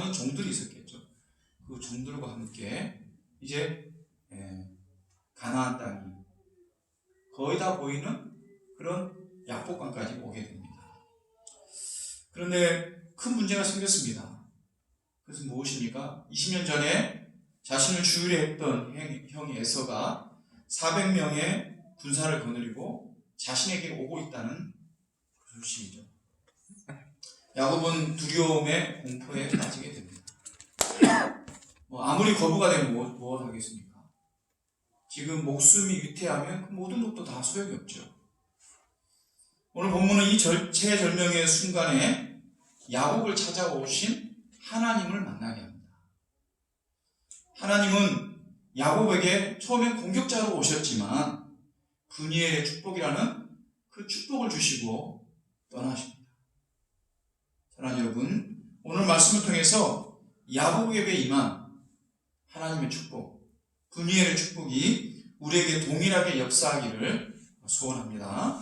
많은 종들이 있었겠죠. 그 종들과 함께 이제 가나안 땅이 거의 다 보이는 그런 약복강까지 오게 됩니다. 그런데 큰 문제가 생겼습니다. 그래서 무엇입니까? 20년 전에 자신을 주유래 했던 형 에서가 400명의 군사를 거느리고 자신에게 오고 있다는 소식이죠. 야곱은 두려움에 공포에 빠지게 됩니다. 아무리 거부가 되면 뭘 하겠습니까? 지금 목숨이 위태하면 그 모든 것도 다 소용이 없죠. 오늘 본문은 이 절체절명의 순간에 야곱을 찾아오신 하나님을 만나게 합니다. 하나님은 야곱에게 처음엔 공격자로 오셨지만 브니엘의 축복이라는 그 축복을 주시고 떠나십니다. 사랑하는 여러분, 오늘 말씀을 통해서 야곱에게 임한 하나님의 축복, 브니엘의 축복이 우리에게 동일하게 역사하기를 소원합니다.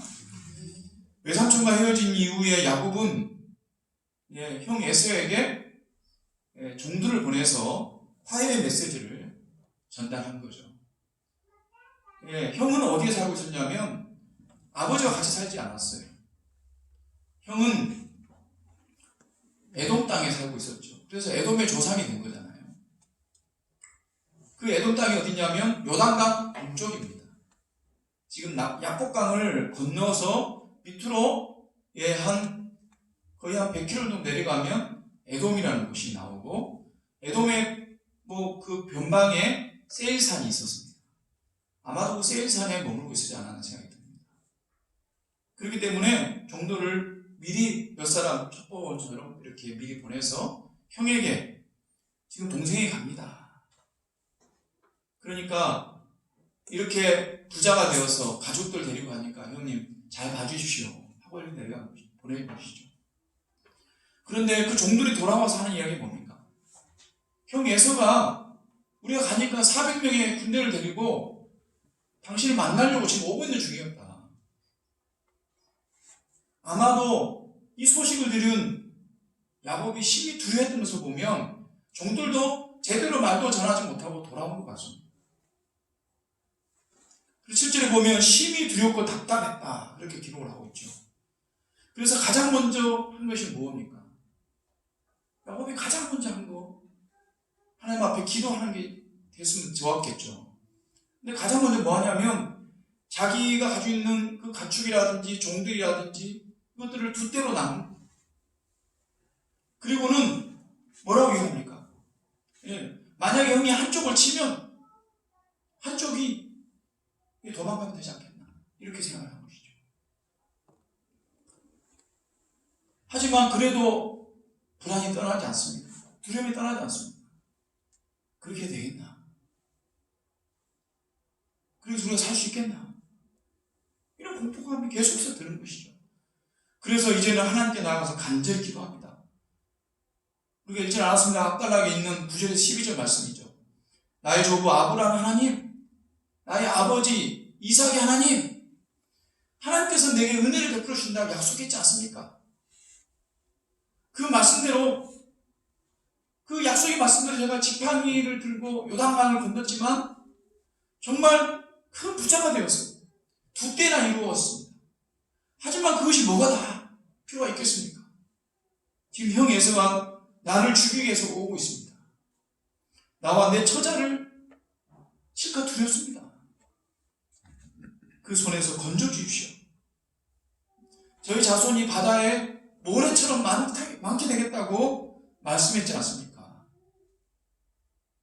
외삼촌과 헤어진 이후에 야곱은 형 에서에게 종들을 보내서 화해의 메시지를 전달한 거죠. 형은 어디에 살고 있었냐면 아버지와 같이 살지 않았어요. 형은 에돔 땅에 살고 있었죠. 그래서 에돔의 조상이 된 거잖아요. 그 에돔 땅이 어디냐면 요단강 동쪽입니다. 지금 약복강을 건너서 밑으로 거의 한 100km 정도 내려가면 에돔이라는 곳이 나오고, 에돔의 그 변방에 세일산이 있었습니다. 아마도 그 세일산에 머물고 있지 않았나 생각이 듭니다. 그렇기 때문에 종들을 미리 몇 사람 첩보원처럼 이렇게 미리 보내서 형에게 지금 동생이 갑니다. 그러니까 이렇게 부자가 되어서 가족들 데리고 가니까 형님 잘 봐주십시오 하고 이렇게 보내주시죠. 그런데 그 종들이 돌아와서 하는 이야기가 뭡니까? 형 에서가 우리가 가니까 400명의 군대를 데리고 당신을 만나려고 지금 오고 있는 중이었다. 아마도 이 소식을 들은 야곱이 심히 두려워했던 것을 보면 종들도 제대로 말도 전하지 못하고 돌아온 것 같습니다. 그리고 실제로 보면 심히 두렵고 답답했다 이렇게 기록을 하고 있죠. 그래서 가장 먼저 한 것이 무엇입니까? 야곱이 가장 먼저 한 거, 하나님 앞에 기도하는 게 됐으면 좋았겠죠. 근데 가장 먼저 뭐 하냐면 자기가 가지고 있는 그 가축이라든지 종들이라든지 이것들을 두 대로 나눈, 그리고는 뭐라고 얘기합니까? 만약에 형이 한쪽을 치면 한쪽이 도망가면 되지 않겠나 이렇게 생각을 한 것이죠. 하지만 그래도 불안이 떠나지 않습니다. 두려움이 떠나지 않습니다. 그렇게 되겠나? 그래서 우리가 살 수 있겠나? 이런 공포감이 계속해서 드는 것이죠. 그래서 이제는 하나님께 나아가서 간절히 기도합니다. 우리가 읽지 않았습니다. 앞단락에 있는 9절에서 12절 말씀이죠. 나의 조부 아브라함 하나님, 나의 아버지 이삭의 하나님, 하나님께서 내게 은혜를 베풀어 주신다고 약속했지 않습니까? 그 말씀대로, 그 약속의 말씀대로 제가 지팡이를 들고 요단강을 건넜지만 정말 큰 부자가 되었습니다. 두 때나 이루었습니다. 하지만 그것이 뭐가 다 필요가 있겠습니까? 지금 형 에서가 나를 죽이기 위해서 오고 있습니다. 나와 내 처자를 실컷 두렵습니다. 그 손에서 건져주십시오. 저희 자손이 바다에 모래처럼 많게 되겠다고 말씀했지 않습니까?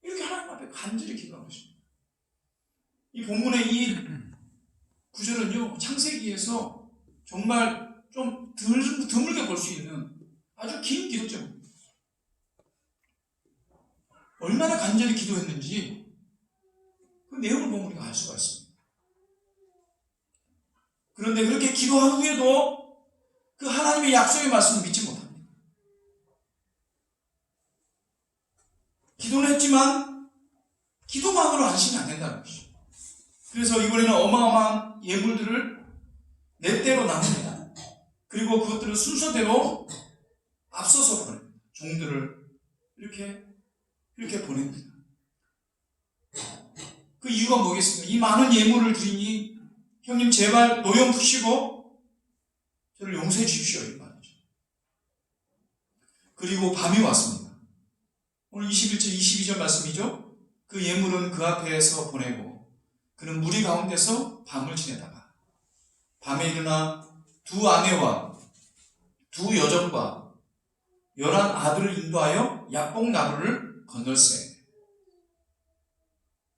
이렇게 하나님 앞에 간절히 기도한 것입니다. 이 본문의 이 구절은요, 창세기에서 정말 좀 드물게 볼 수 있는 아주 긴 기도점입니다. 얼마나 간절히 기도했는지 그 내용을 보면 우리가 알 수가 있습니다. 그런데 그렇게 기도한 후에도 그 하나님의 약속의 말씀을 믿지 못합니다. 기도는 했지만 기도만으로 안심이 안 된다는 것이죠. 그래서 이번에는 어마어마한 예물들을 네 대로 나눕니다. 그리고 그것들을 순서대로 앞서서 보냅니다. 종들을 이렇게 보냅니다. 그 이유가 뭐겠습니까? 이 많은 예물을 드리니 형님 제발 노염 푸시고 저를 용서해 주십시오, 이 말이죠. 그리고 밤이 왔습니다. 오늘 21절 22절 말씀이죠. 그 예물은 그 앞에서 보내고 그는 무리 가운데서 밤을 지내다가 밤에 일어나 두 아내와 두 여종과 11 아들을 인도하여 약복 나루를 건널세.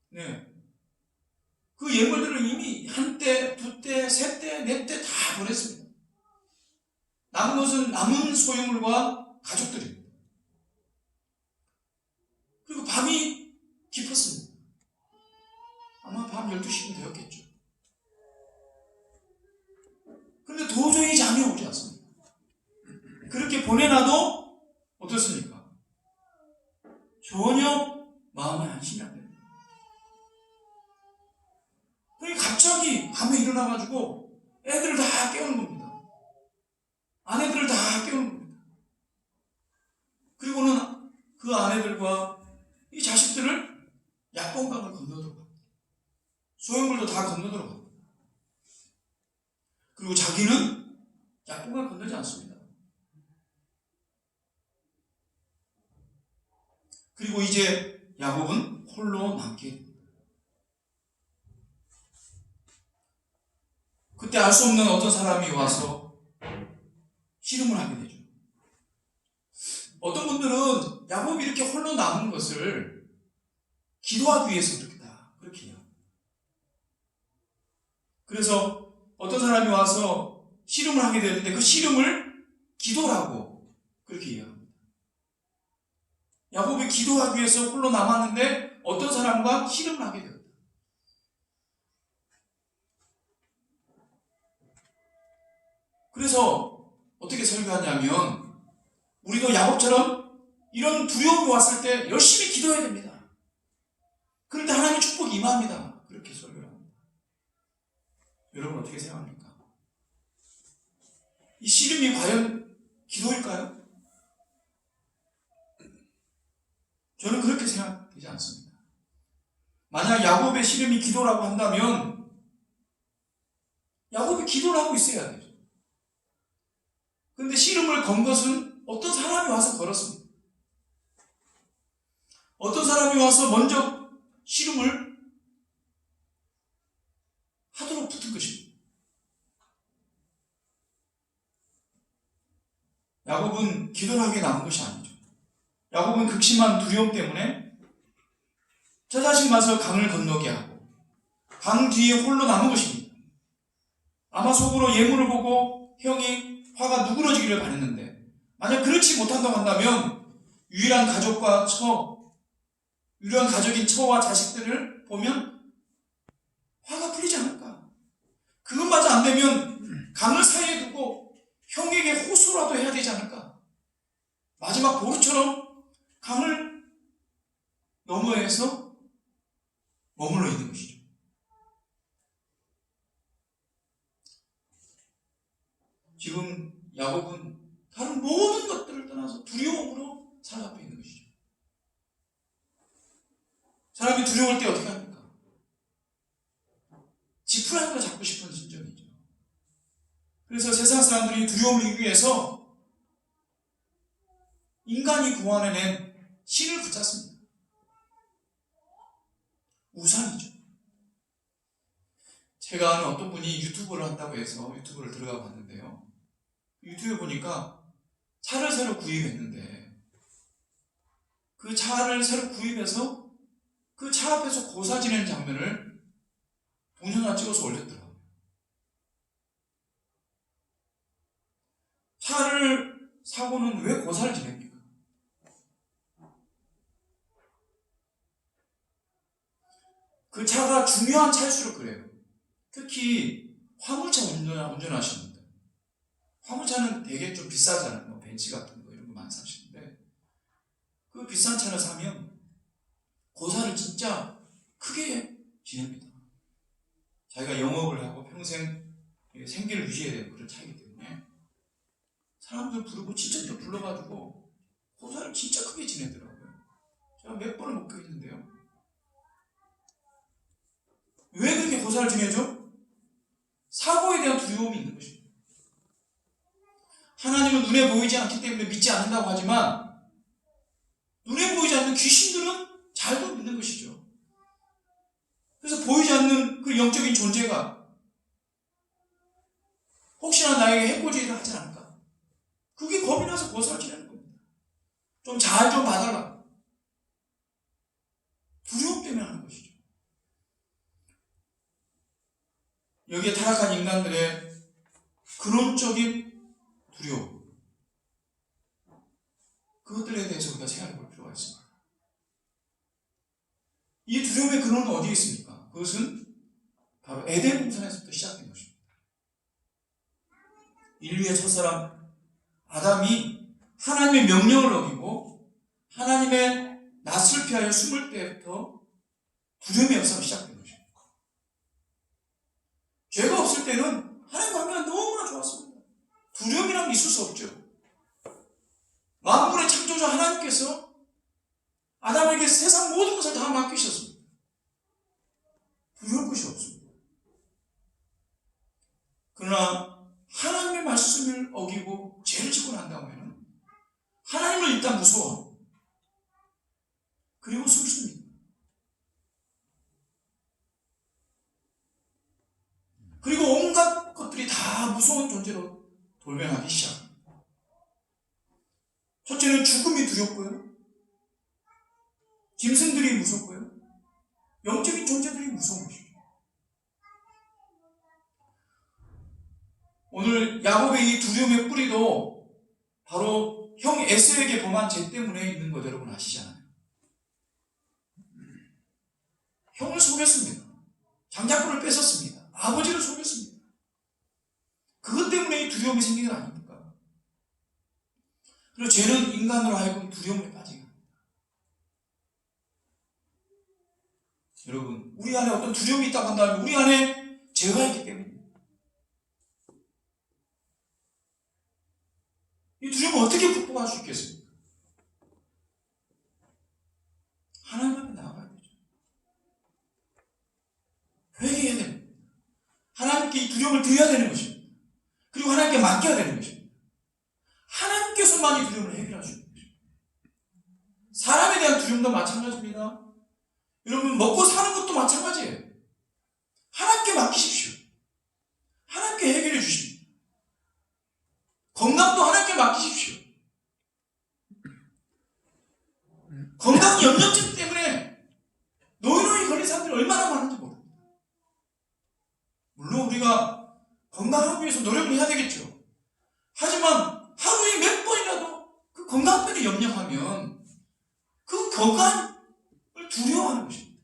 네. 그 예물들을 이미 한 때, 두 때, 세 때, 네 때 다 보냈습니다. 남은 것은 남은 소유물과 가족들입니다. 그리고 밤이 깊었습니다. 아마 밤 12시쯤 되었겠죠. 그런데 도저히 잠이 오지 않습니다. 그렇게 보내놔도 어떻습니까? 전혀 마음에 안심이 안 됩니다. 갑자기 밤에 일어나가지고 애들을 다 깨우는 겁니다. 아내들을 다 깨우는 겁니다. 그리고는 그 아내들과 이 자식들을 약봉강을 건너들어갑니다. 소용물도 다 건너들어갑니다. 그리고 자기는 약봉강을 건너지 않습니다. 그리고 이제 야곱은 홀로 남게 됩니다. 그때 알 수 없는 어떤 사람이 와서 씨름을 하게 되죠. 어떤 분들은 야곱이 이렇게 홀로 남은 것을 기도하기 위해서 그렇게 해요. 그래서 어떤 사람이 와서 씨름을 하게 되는데 그 씨름을 기도라고 그렇게 이해합니다. 야곱이 기도하기 위해서 홀로 남았는데 어떤 사람과 씨름을 하게 되었다. 그래서 어떻게 설교하냐면 우리도 야곱처럼 이런 두려움이 왔을 때 열심히 기도해야 됩니다. 그럴 때 하나님의 축복이 임합니다. 그렇게 설교를 합니다. 여러분 어떻게 생각합니까? 이 씨름이 과연 기도일까요? 저는 그렇게 생각되지 않습니다. 만약 야곱의 씨름이 기도라고 한다면 야곱이 기도를 하고 있어야 되죠. 그런데 씨름을 건 것은 어떤 사람이 와서 걸었습니다. 어떤 사람이 와서 먼저 씨름을 하도록 붙은 것입니다. 야곱은 기도를 하게 남은 것이 아니죠. 야곱은 극심한 두려움 때문에 저 자식 마저 강을 건너게 하고 강 뒤에 홀로 남은 것입니다. 아마 속으로 예물을 보고 형이 화가 누그러지기를 바랬는데 만약 그렇지 못한다고 한다면 유일한 가족인 처와 자식들을 보면 화가 풀리지 않을까? 그것마저 안 되면 강을 사이에 두고 형에게 호소라도 해야 되지 않을까? 마지막 보루처럼 강을 너머에서 머물러 있는 것이죠. 지금 야곱은 다른 모든 것들을 떠나서 두려움으로 사로잡혀 있는 것이죠. 사람이 두려울 때 어떻게 합니까? 지푸라기를 잡고 싶은 심정이죠. 그래서 세상 사람들이 두려움을 이기기 위해서 인간이 고안해낸 신을 붙잡습니다. 우상이죠. 제가 아는 어떤 분이 유튜브를 한다고 해서 유튜브를 들어가 봤는데요. 유튜브에 보니까 차를 새로 구입했는데 그 차를 새로 구입해서 그 차 앞에서 고사 지내는 장면을 동영상 찍어서 올렸더라고요. 차를 사고는 왜 고사를 지냅니까? 그 차가 중요한 차일수록 그래요. 특히 화물차 운전하시는 분들. 화물차는 되게 좀 비싸잖아요. 뭐 벤츠 같은 거 이런 거 많이 사시는데 그 비싼 차를 사면 고사를 진짜 크게 지냅니다. 자기가 영업을 하고 평생 생계를 유지해야 되는 그런 차이기 때문에 사람들 부르고 친척들 불러가지고 고사를 진짜 크게 지내더라고요. 제가 몇 번을 목격했는데요. 왜 그렇게 고사를 지내죠? 사고에 대한 두려움이 있는 것입니다. 하나님은 눈에 보이지 않기 때문에 믿지 않는다고 하지만 눈에 보이지 않는 귀신들은 잘도 믿는 것이죠. 그래서 보이지 않는 그 영적인 존재가 혹시나 나에게 해코지를 하지 않을까? 그게 겁이 나서 고사를 지내는 겁니다. 좀 잘 좀 봐달라. 두려움 때문에 하는 것이죠. 여기에 타락한 인간들의 근원적인 두려움, 그것들에 대해서 우리가 생각해 볼 필요가 있습니다. 이 두려움의 근원은 어디에 있습니까? 그것은 바로 에덴 동산에서부터 시작된 것입니다. 인류의 첫사람 아담이 하나님의 명령을 어기고 하나님의 낯을 피하여 숨을 때부터 두려움의 역사가 시작된 것입니다. 죄가 없을 때는 하나님과 함께가 너무나 좋았습니다. 두려움이란 게 있을 수 없죠. 만물의 창조자 하나님께서 아담에게 세상 모든 것을 다 맡기셨습니다. 두려울 것이 없습니다. 그러나 하나님의 말씀을 어기고 죄를 짓고 난 다음에는 하나님을 일단 무서워하고 그리고 숨습니다. 그리고 온갖 것들이 다 무서운 존재로 돌변하기 시작합니다. 첫째는 죽음이 두렵고요. 짐승들이 무섭고요. 영적인 존재들이 무서운 것입니다. 오늘 야곱의 이 두려움의 뿌리도 바로 형 에서에게 범한 죄 때문에 있는 것 여러분 아시잖아요. 형을 속였습니다. 장자권을 뺏었습니다. 아버지를 속였습니다. 그것 때문에 이 두려움이 생긴 건 아닙니까? 그리고 죄는 인간으로 하여금 두려움에 빠지게 합니다. 여러분, 우리 안에 어떤 두려움이 있다고 한다면 우리 안에 죄가 있기 때문입니다. 이 두려움을 어떻게 극복할 수 있겠습니까? 하나님 앞에 나아가야 되죠. 회개해야 됩니다. 하나님께 이 두려움을 드려야 되는 것입니다. 그리고 하나님께 맡겨야 되는 것입니다. 하나님께서만 이 두려움을 해결할 수 있는 것입니다. 사람에 대한 두려움도 마찬가지입니다. 여러분, 먹고 사는 것도 마찬가지예요. 하나님께 맡기십시오. 하나님께 해결해 주십니다. 건강도 하나님께 맡기십시오. 건강 염려증 때문에 노인노인 걸린 사람들이 얼마나 많은지 모릅니다. 물론 우리가 건강하기 위해서 노력을 해야 되겠죠. 하지만 하루에 몇 번이라도 그 건강편에 염려하면 그 건강을 두려워하는 것입니다.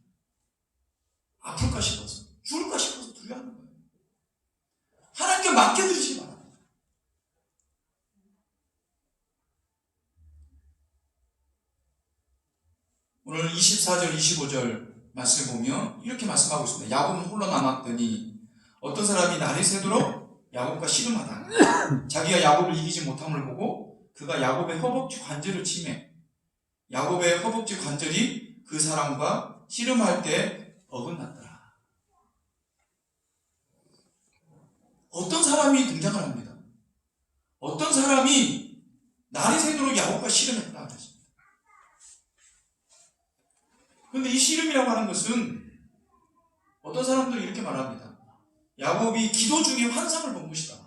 아플까 싶어서, 죽을까 싶어서 두려워하는 거예요. 하나님께 맡겨드리시기 바랍니다. 오늘 24절, 25절 말씀을 보면 이렇게 말씀하고 있습니다. 야곱은 홀로 남았더니 어떤 사람이 날이 새도록 야곱과 씨름하다. 자기가 야곱을 이기지 못함을 보고 그가 야곱의 허벅지 관절을 치매 야곱의 허벅지 관절이 그 사람과 씨름할 때 어긋났더라. 어떤 사람이 등장을 합니다. 어떤 사람이 날이 새도록 야곱과 씨름했다 그랬습니다. 그런데 이 씨름이라고 하는 것은 어떤 사람들이 이렇게 말합니다. 야곱이 기도 중에 환상을 본 것이다.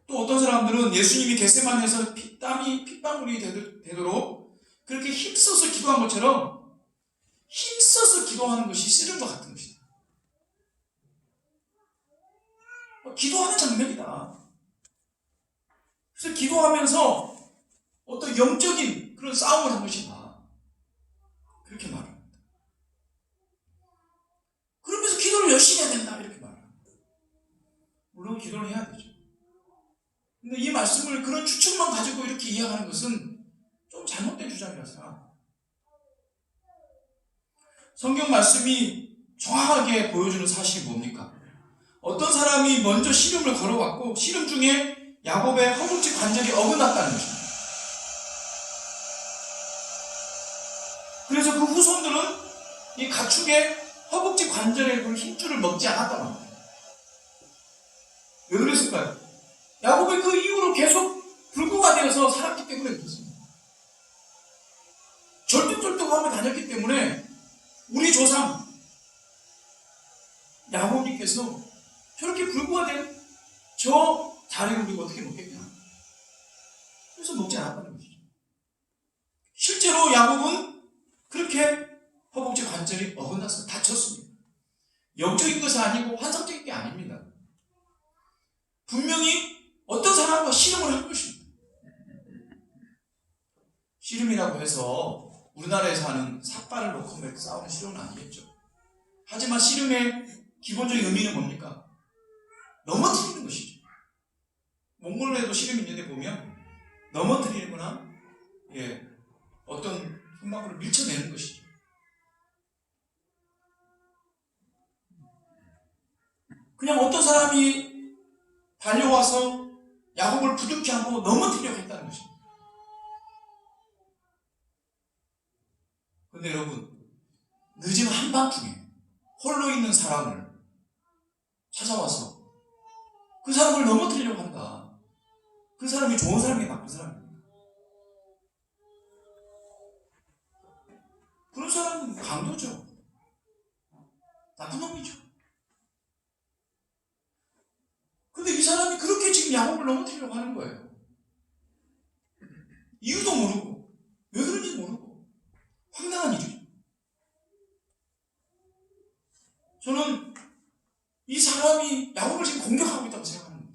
또 어떤 사람들은 예수님이 겟세마네에서 땀이 핏방울이 되도록 그렇게 힘써서 기도한 것처럼 힘써서 기도하는 것이 씨름과 같은 것이다. 기도하는 장면이다. 그래서 기도하면서 어떤 영적인 그런 싸움을 한 것이다. 그렇게 말합니다. 그러면서 기도를 열심히 해야 된다. 이렇게 말합니다. 물론 기도를 해야 되죠. 근데 이 말씀을 그런 추측만 가지고 이렇게 이해하는 것은 좀 잘못된 주장이라서 성경 말씀이 정확하게 보여주는 사실이 뭡니까? 어떤 사람이 먼저 씨름을 걸어왔고 씨름 중에 야곱의 허벅지 관절이 어긋났다는 것입니다. 그래서 그 후손들은 이 가축의 허벅지 관절의 그 힘줄을 먹지 않았단 말이에요. 왜 그랬을까요? 야곱이 그 이후로 계속 불구가 되어서 살았기 때문에 그렇습니다. 절뚝절뚝하며 다녔기 때문에 우리 조상 야곱님께서 저렇게 불구가 된 저 자리를 우리가 어떻게 먹겠냐. 그래서 먹지 않았다는 것이죠. 실제로 야곱은 그렇게 허벅지 관절이 어긋나서 다쳤습니다. 영적인 것이 아니고 환상적인 게 아닙니다. 분명히 어떤 사람과 씨름을 한 것입니다. 씨름이라고 해서 우리나라에서 하는 삿발을 놓고 이렇게 싸우는 씨름은 아니겠죠. 하지만 씨름의 기본적인 의미는 뭡니까? 넘어뜨리는 것이죠. 몽골에도 씨름이 있는데 보면 넘어뜨리는 거나 어떤 손방울을 밀쳐내는 것이죠. 그냥 어떤 사람이 달려와서 야곱을 부둥켜 하고 넘어뜨리려고 했다는 것입니다. 그런데 여러분, 늦은 한밤중에 홀로 있는 사람을 찾아와서 그 사람을 넘어뜨리려고 한다. 그 사람이 좋은 사람이에요, 나쁜 사람입니까? 그런 사람은 강도죠. 나쁜 놈이죠. 근데 이 사람이 그렇게 지금 야곱을 넘어뜨리려고 하는 거예요. 이유도 모르고 왜 그런지 모르고 황당한 일이죠. 저는 이 사람이 야곱을 지금 공격하고 있다고 생각합니다.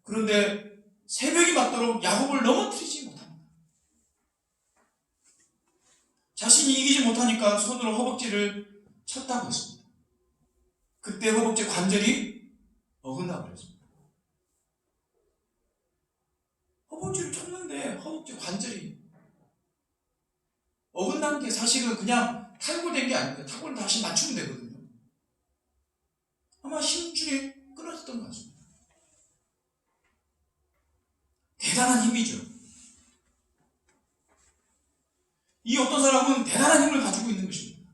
그런데 새벽이 맞도록 야곱을 넘어뜨리지 못합니다. 자신이 이기지 못하니까 손으로 허벅지를 쳤다고 했습니다. 그때 허벅지 관절이 어긋나 버렸습니다. 허벅지를 쳤는데 허벅지 관절이 어긋난 게 사실은 그냥 탈골된 게 아닙니다. 탈골은 다시 맞추면 되거든요. 아마 힘줄이 끊어졌던 것 같습니다. 대단한 힘이죠. 이 어떤 사람은 대단한 힘을 가지고 있는 것입니다.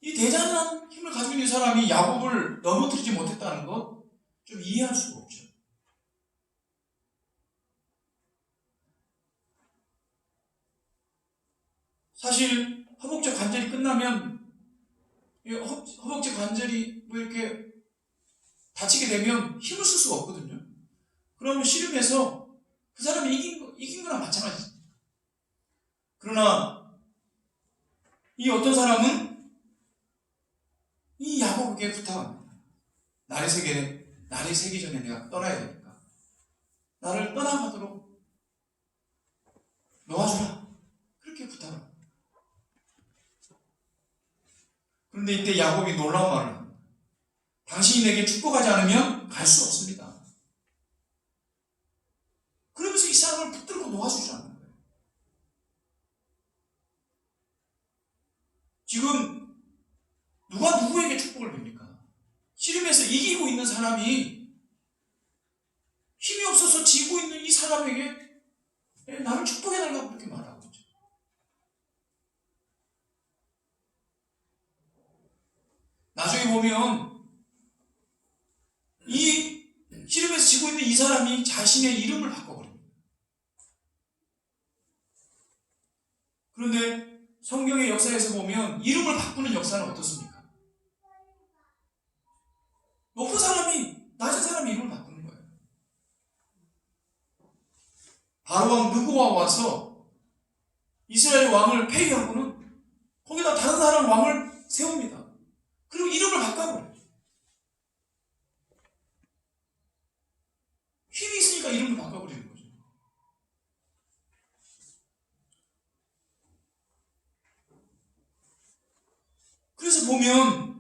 이 대단한 힘을 가지고 있는 사람이 야곱을 넘어뜨리지 못했다는 것 좀 이해할 수가 없죠. 사실 허벅지 관절이 끝나면 허벅지 관절이 뭐 이렇게 다치게 되면 힘을 쓸 수가 없거든요. 그러면 씨름해서 그 사람이 이긴 거나 마찬가지입니다. 그러나 이 어떤 사람은 이 야곱에게 부탁합니다. 날이 새기 전에 내가 떠나야 되니까 나를 떠나가도록 놓아주라. 그렇게 부탁합니다. 그런데 이때 야곱이 놀라운 말을 합니다. 당신이 내게 축복하지 않으면 갈 수 없습니다. 그러면서 이 사람을 붙들고 놓아주지 않는 거예요. 지금 누가 누구에게 축복을 빕니까? 씨름에서 이기고 있는 사람이 힘이 없어서 지고 있는 이 사람에게 나를 축복해달라고 그렇게 말하고 있죠. 나중에 보면 이 씨름에서 지고 있는 이 사람이 자신의 이름을 바꿔버립니다. 그런데 성경의 역사에서 보면 이름을 바꾸는 역사는 어떻습니까? 높은 사람이 낮은 사람의 이름을 바꾸는 거예요. 바로왕 느고가 와서 이스라엘 왕을 폐위하고는 거기다 다른 사람 왕을 세웁니다. 그리고 이름을 바꿔버려요. 힘이 있으니까 이름을 바꿔버리는 거죠. 그래서 보면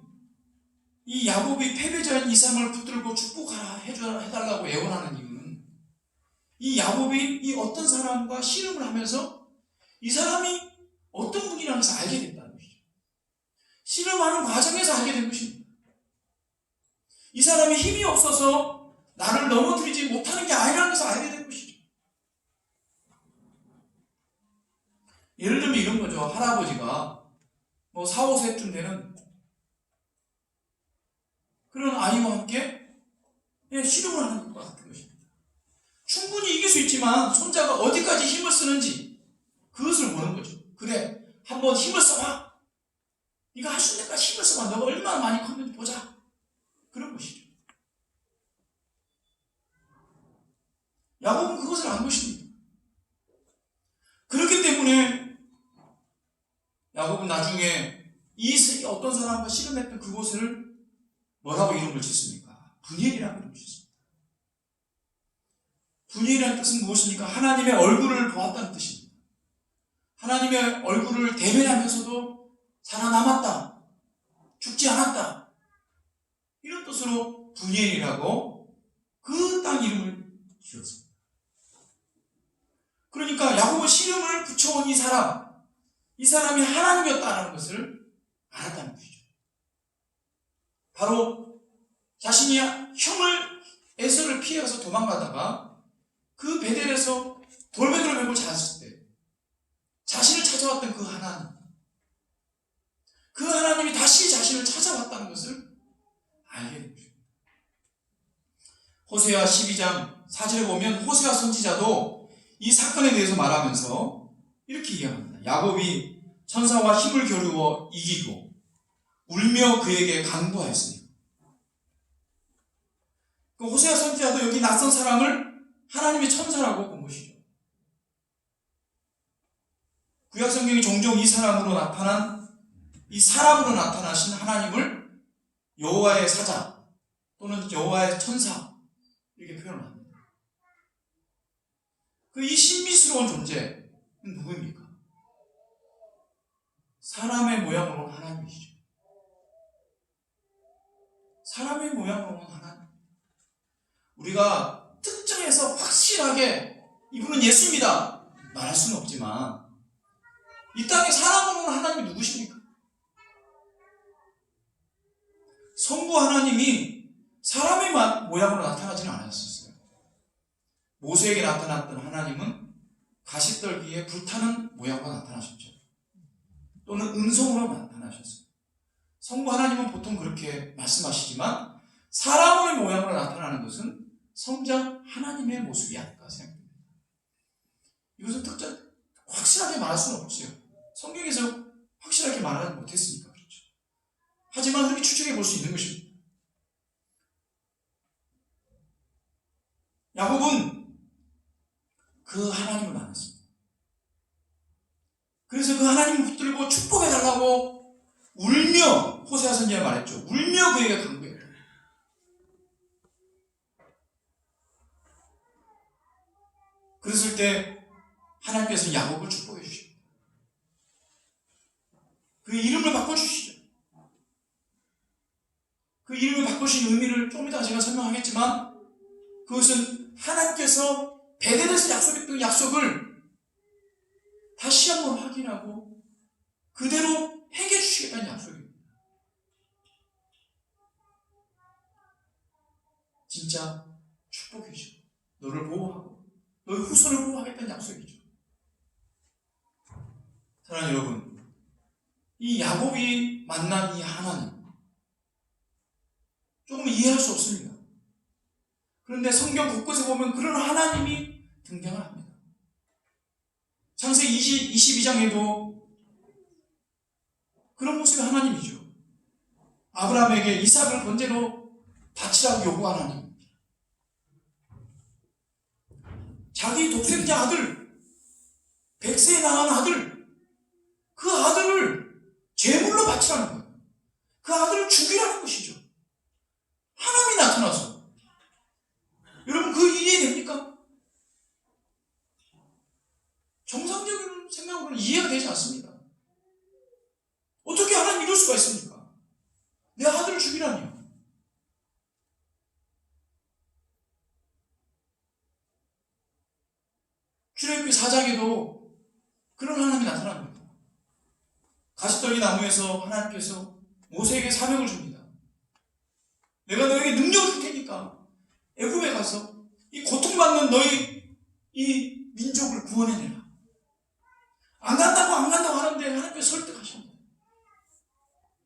이 야곱이 패배자인 이삭을 붙들고 축복하라 해달라고 애원하는 이유는 이 야곱이 이 어떤 사람과 씨름을 하면서 이 사람이 어떤 분이라는 것을 알게 됐다는 것이죠. 씨름하는 과정에서 알게 된 것입니다. 이 사람이 힘이 없어서 나를 넘어뜨리지 못하는 게 아니라는 것을 알게 된 것이죠. 예를 들면 이런 거죠. 할아버지가 뭐 4, 5세쯤 되는 그런 아이와 함께 씨름을 하는 것 같은 것입니다. 충분히 이길 수 있지만 손자가 어디까지 힘을 쓰는지 그것을 보는 거죠. 그래, 한번 힘을 써봐. 네가 할 수 있는 데까지 힘을 써봐. 너가 얼마나 많이 컸는지 보자. 그런 것이죠. 야곱은 그것을 안 것입니다. 그렇기 때문에 야곱은 나중에 이 어떤 사람과 씨름했던 그곳을 뭐라고 이름을 짓습니까? 분이엘이라고 이름을 짓습니다. 분이엘이라는 뜻은 무엇입니까? 하나님의 얼굴을 보았다는 뜻입니다. 하나님의 얼굴을 대면하면서도 살아남았다. 죽지 않았다. 이런 뜻으로 분이엘이라고 그 땅 이름을 지었습니다. 그러니까 야곱은 씨름을 붙여온 이 사람이 하나님이었다는 것을 알았다는 것이죠. 바로 자신이 형을 에서를 피해서 도망가다가 그 베델에서 돌베개를 메고 잤을 때 자신을 찾아왔던 그 하나님이 다시 자신을 찾아왔다는 것을 알게 됩니다. 호세아 12장 4절에 보면 호세아 선지자도 이 사건에 대해서 말하면서 이렇게 이야기합니다. 야곱이 천사와 힘을 겨루어 이기고 울며 그에게 강구하였으니. 호세아 선지자도 여기 낯선 사람을 하나님의 천사라고 본 것이죠. 구약 성경이 종종 이 사람으로 나타나신 하나님을 여호와의 사자 또는 여호와의 천사 이렇게 표현을 합니다. 이 신비스러운 존재는 누구입니까? 사람의 모양으로 온 하나님이시죠. 사람의 모양으로 온 하나님. 우리가 특정해서 확실하게 이분은 예수입니다 말할 수는 없지만 이 땅에 사람으로 온 하나님이 누구십니까? 성부 하나님이 사람의 모양으로 나타나지는 않았었어요. 모세에게 나타났던 하나님은 가시떨기에 불타는 모양으로 나타나셨죠. 또는 음성으로 나타나셨어요. 성부 하나님은 보통 그렇게 말씀하시지만 사람의 모양으로 나타나는 것은 성자 하나님의 모습이 아닐까 생각합니다. 이것은 확실하게 말할 수는 없지요. 성경에서 확실하게 말하지 못했으니까 그렇죠. 하지만 그렇게 추측해 볼 수 있는 것입니다. 야곱은 그 하나님을 만났습니다. 그래서 그 하나님을 붙들고 축복해달라고 울며 호세아 선지자가 말했죠. 울며 그에게 간구했다. 그랬을 때 하나님께서 야곱을 축복해 주십니다. 그 이름을 바꿔주시죠. 그 이름을 바꾸신 의미를 좀 이따 제가 설명하겠지만 그것은 하나님께서 베델에서 약속했던 약속을 다시 한번 확인하고 그대로 행해 주시겠다는 약속입니다. 진짜 축복이죠. 너를 보호하고 너의 후손을 보호하겠다는 약속이죠. 사랑하는 여러분, 이 야곱이 만난 이 하나님 조금 이해할 수 없습니다. 그런데 성경 곳곳에 보면 그런 하나님이 등장을 합니다. 창세기 22장에도 그런 모습의 하나님이죠. 아브라함에게 이삭을 번제로 바치라고 요구한 하나님. 자기 독생자 아들, 100세에 낳은 아들, 그 아들을 제물로 바치라는 거예요. 그 아들을 죽이라는 것이죠. 하나님이 나타나서. 여러분 그 이해됩니까? 정상적인 생각으로는 이해가 되지 않습니다. 어떻게 하나님 이럴 수가 있습니까? 내 아들을 죽이라니요. 출애굽기 4장에도 그런 하나님이 나타납니다. 가시떨기 나무에서 하나님께서 모세에게 사명을 줍니다. 내가 너에게 능력을 줄 테니까 애굽에 가서 이 고통받는 너희 이 민족을 구원해내라. 안 간다고 하는데 하나님께서 설득하십니다.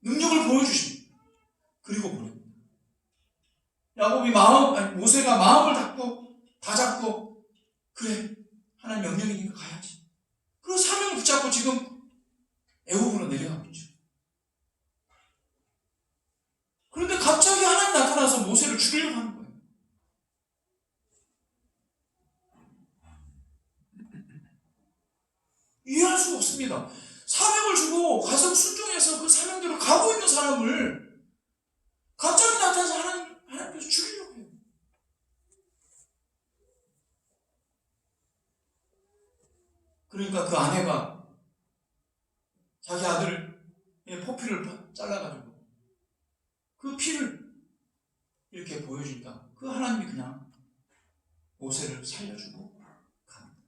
능력을 보여주십니다. 그리고 보냅니다. 모세가 마음을 다 잡고 그래 하나님 명령이니까 가야지. 그리고 사명을 붙잡고 지금 애굽으로 내려가고 있죠. 그런데 갑자기 하나님 나타나서 모세를 죽이려고 하는 거예요. 이해할 수가 없습니다. 사명을 주고 가서 순종해서 그 사명대로 가고 있는 사람을 갑자기 나타나서 하나님께서 죽이려고 해요. 그러니까 그 아내가 자기 아들의 포피를 잘라가지고 그 피를 이렇게 보여준다. 그 하나님이 그냥 모세를 살려주고 갑니다.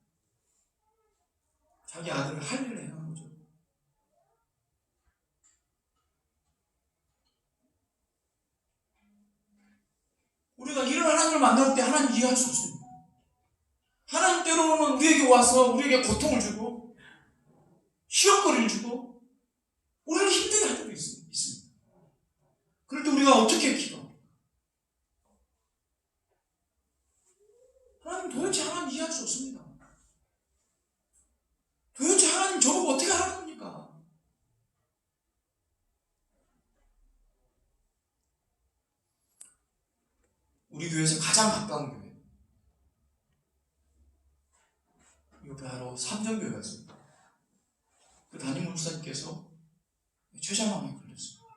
자기 아들을 할례를 해놓은 거죠. 우리가 이런 하나님을 만날 때 하나님 이해할 수 없습니다. 하나님 때로는 우리에게 와서 우리에게 고통을 주고 시험거리를 주고 우리를 힘들게 할 때도 있습니다. 그럴 때 우리가 어떻게 기도합니까? 하나님 도대체 하나님 이해할 수 없습니다. 도대체 하나님 저보고 어떻게 하는 겁니까? 우리 교회에서 가장 가까운 교회 이거 바로 삼정교회가 있습니다. 그 담임 목사님께서 췌장암에 걸렸어요.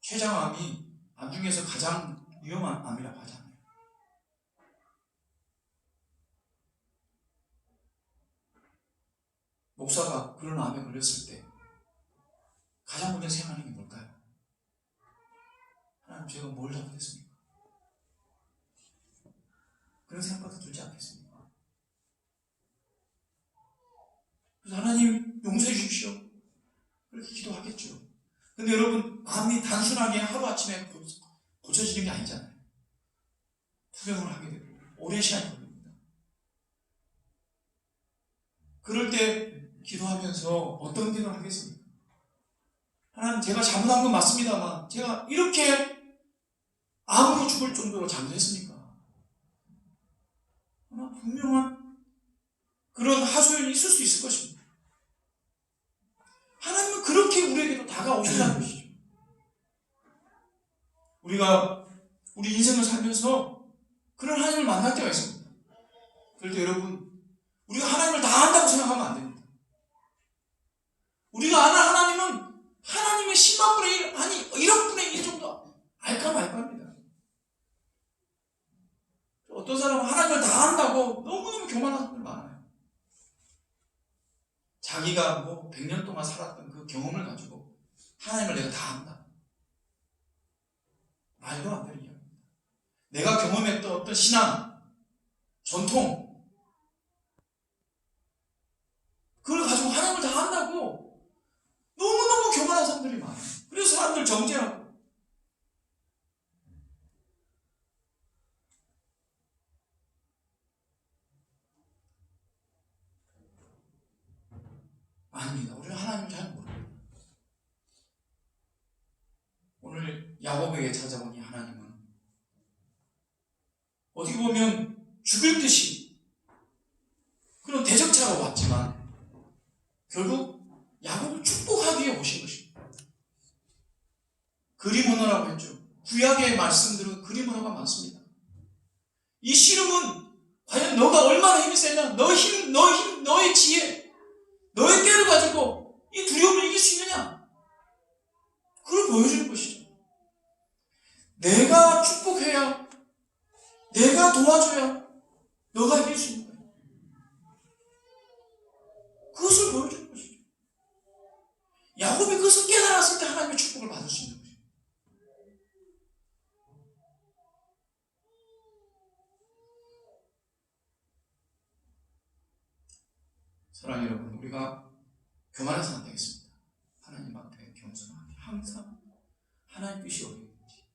췌장암이 암 중에서 가장 위험한 암이라고 하잖아요. 목사가 그런 암에 걸렸을 때 가장 먼저 생각하는 게 뭘까요? 하나님 제가 뭘 잘못했습니까? 그런 생각부터 들지 않겠습니까? 그래서 하나님 용서해 주십시오. 그렇게 기도하겠죠. 근데 여러분 암이 단순하게 하루아침에 고쳐지는 게 아니잖아요. 투병을 하게 되고 오랜 시간이 걸립니다. 그럴 때 기도하면서 어떤 기도를 하겠습니까? 하나님 제가 잘못한 건 맞습니다만 제가 이렇게 암으로 죽을 정도로 잘못했습니까? 아마 분명한 그런 하소연이 있을 수 있을 것입니다. 하나님은 그렇게 우리에게도 다가오신다는 것이죠. 우리가 우리 인생을 살면서 그런 하나님을 만날 때가 있습니다. 그럴 때 여러분 우리가 하나님을 다 안다고 생각하면 안 됩니다. 우리가 아는 하나님은 하나님의 10만 분의 1 아니 1억 분의 1 정도 알까 말까입니다. 어떤 사람은 하나님을 다 안다고 너무너무 교만한 사람들 많아요. 자기가 100년 동안 살았던 그 경험을 가지고 하나님을 내가 다 안다. 말도 안 되는 이야기입니다. 내가 경험했던 어떤 신앙, 전통 그걸 가지고 하나님을 다 안다고 너무너무 교만한 사람들이 많아요. 그래서 사람들 정죄하고 아닙니다. 우리는 하나님을 잘 모릅니다. 오늘 야곱에게 찾아온 이 하나님은 어떻게 보면 죽일 듯이 그런 대적자로 왔지만 결국 야곱을 축복하기 위해 오신 것입니다. 그림 언어라고 했죠. 구약의 말씀들은 그림 언어가 많습니다. 이 씨름은 과연 너가 얼마나 힘이 세냐, 너의 지혜, 너의 꾀를 가지고 이 두려움을 이길 수 있느냐, 그걸 보여주는 것이죠. 내가 축복해야, 내가 도와줘야 너가 이길 수 있는 거예요. 그것을 보여주는 것이죠. 야곱이 그것을 깨달았을 때 하나님의 축복을 받을 수 있는 것이죠. 사랑하는 여러분, 우리가 교만해서 안 되겠습니다. 하나님 앞에 겸손하게 항상 하나님 뜻이 어디 있는지.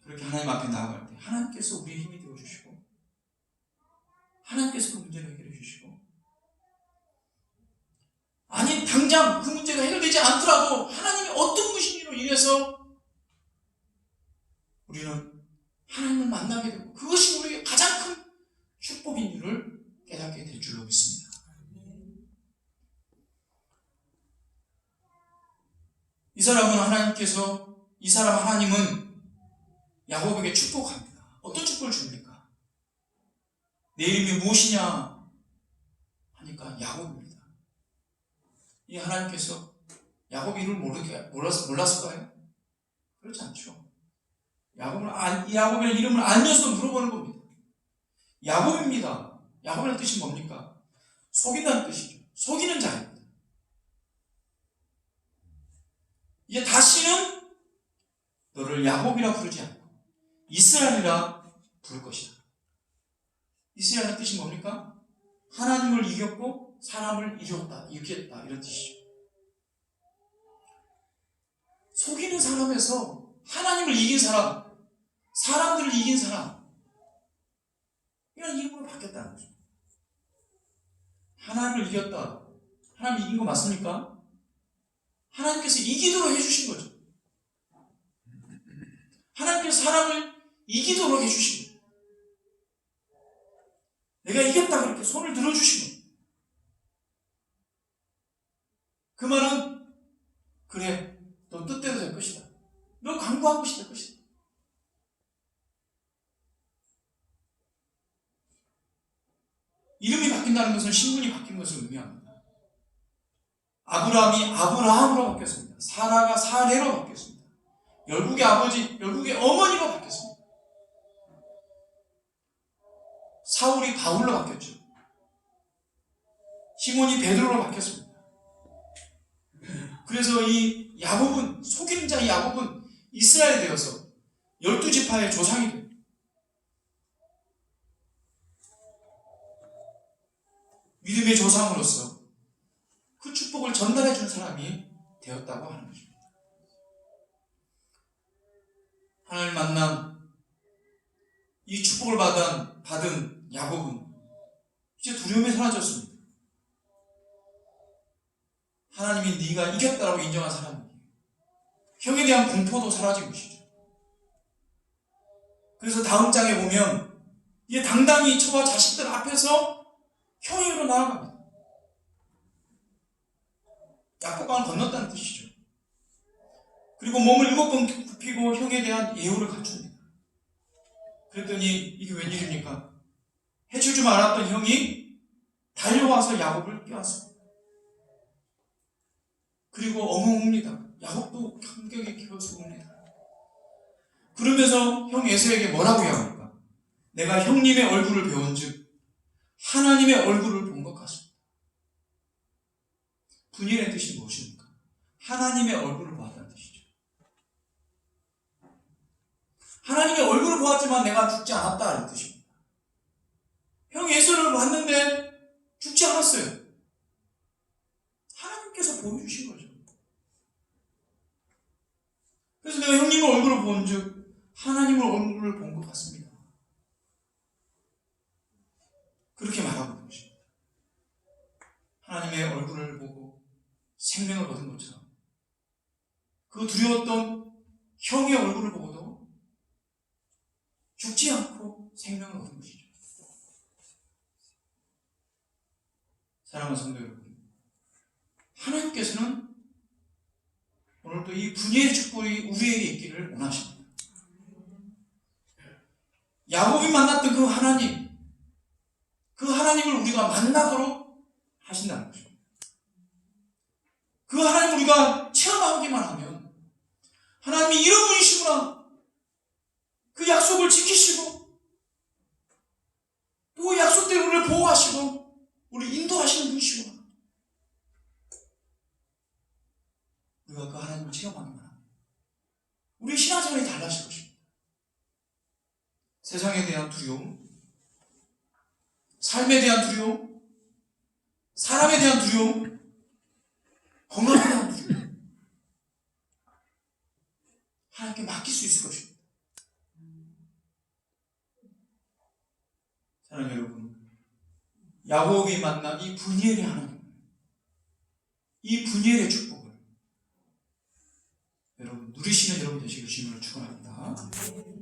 그렇게 하나님 앞에 나아갈 때 하나님께서 우리의 힘이 되어주시고 하나님께서 그 문제를 해결해 주시고, 아니 당장 그 문제가 해결되지 않더라도 하나님이 어떤 분이로 인해서 우리는 하나님을 만나게 되고 그것이 우리에게 가장 큰 축복인 줄을 깨닫게 될 줄로 믿습니다. 이 사람 하나님은 야곱에게 축복합니다. 어떤 축복을 줍니까? 내 이름이 무엇이냐 하니까 야곱입니다. 이 하나님께서 야곱 이름을 몰랐을까요? 그렇지 않죠. 야곱이라는 이름을 알면서도 물어보는 겁니다. 야곱입니다. 야곱이라는 뜻이 뭡니까? 속인다는 뜻이죠. 속이는 자입니다. 이제 다시는 너를 야곱이라 부르지 않고 이스라엘이라 부를 것이다. 이스라엘의 뜻이 뭡니까? 하나님을 이겼고 사람을 이겼다 이런 뜻이죠. 속이는 사람에서 하나님을 이긴 사람, 사람들을 이긴 사람, 이런 이름으로 바뀌었다는 거죠. 하나님을 이겼다. 하나님 이긴 거 맞습니까? 하나님께서 이기도록 해주신 거죠. 하나님께서 사람을 이기도록 해주신 거죠. 내가 이겼다 그렇게 손을 들어주신 거죠. 그 말은 그래, 너 뜻대로 될 것이다. 너 강구한 것이 될 것이다. 이름이 바뀐다는 것은 신분이 바뀐 것을 의미합니다. 아브라함이 아브라함으로 바뀌었습니다. 사라가 사레로 바뀌었습니다. 열국의 아버지, 열국의 어머니로 바뀌었습니다. 사울이 바울로 바뀌었죠. 시몬이 베드로로 바뀌었습니다. 그래서 이 야곱은, 속이는 자 야곱은 이스라엘이 되어서 12지파의 조상이 됩니다. 믿음의 조상으로서 그 축복을 전달해 준 사람이 되었다고 하는 것입니다. 하나님 만남, 이 축복을 받은 야곱은 이제 두려움이 사라졌습니다. 하나님이 네가 이겼다라고 인정한 사람이에요. 형에 대한 공포도 사라진 것이죠. 그래서 다음 장에 보면 이제 당당히 저와 자식들 앞에서 형으로 나아갑니다. 약속강을 건넜다는 뜻이죠. 그리고 몸을 7번 굽히고 형에 대한 예우를 갖춥니다. 그랬더니 이게 웬일입니까? 해줄 줄 알았던 형이 달려와서 야곱을 껴안습니다. 그리고 엉엉웁니다. 야곱도 감격에 겨워서 웁니다. 그러면서 형 에서에게 뭐라고 이야기합니까? 내가 형님의 얼굴을 배운즉 하나님의 얼굴을 본 것 같습니다. 분일의 뜻이 무엇입니까? 하나님의 얼굴을 보았다는 뜻이죠. 하나님의 얼굴을 보았지만 내가 죽지 않았다는 뜻입니다. 형 예수를 봤는데 죽지 않았어요. 하나님께서 보여주신 거죠. 그래서 내가 형님의 얼굴을 본즉 하나님의 얼굴을 본 것 같습니다. 그렇게 말하고 있는 것입니다. 하나님의 얼굴을 보고 생명을 얻은 것처럼 그 두려웠던 형의 얼굴을 보고도 죽지 않고 생명을 얻은 것이죠. 사랑하는 성도 여러분, 하나님께서는 오늘도 이 분예의 축복이 우리에게 있기를 원하십니다. 야곱이 만났던 그 하나님을 우리가 만나도록 하신다는 것입니다. 그 하나님을 우리가 체험하기만 하면 하나님이 이런 분이시구나, 그 약속을 지키시고 또 약속대로 우리를 보호하시고 우리 인도하시는 분이시구나, 우리가 그 하나님을 체험하기만 하면 우리의 신앙생활이 달라질 것입니다. 세상에 대한 두려움, 삶에 대한 두려움, 사람에 대한 두려움, 건강에 대한 두려움, 하나님께 맡길 수 있을 것입니다. 사랑하는 여러분, 야곱이 만난 이 분이엘의 하나님, 이 분이엘의 축복을 여러분 누리시는 여러분 되시길 주님을 축원합니다.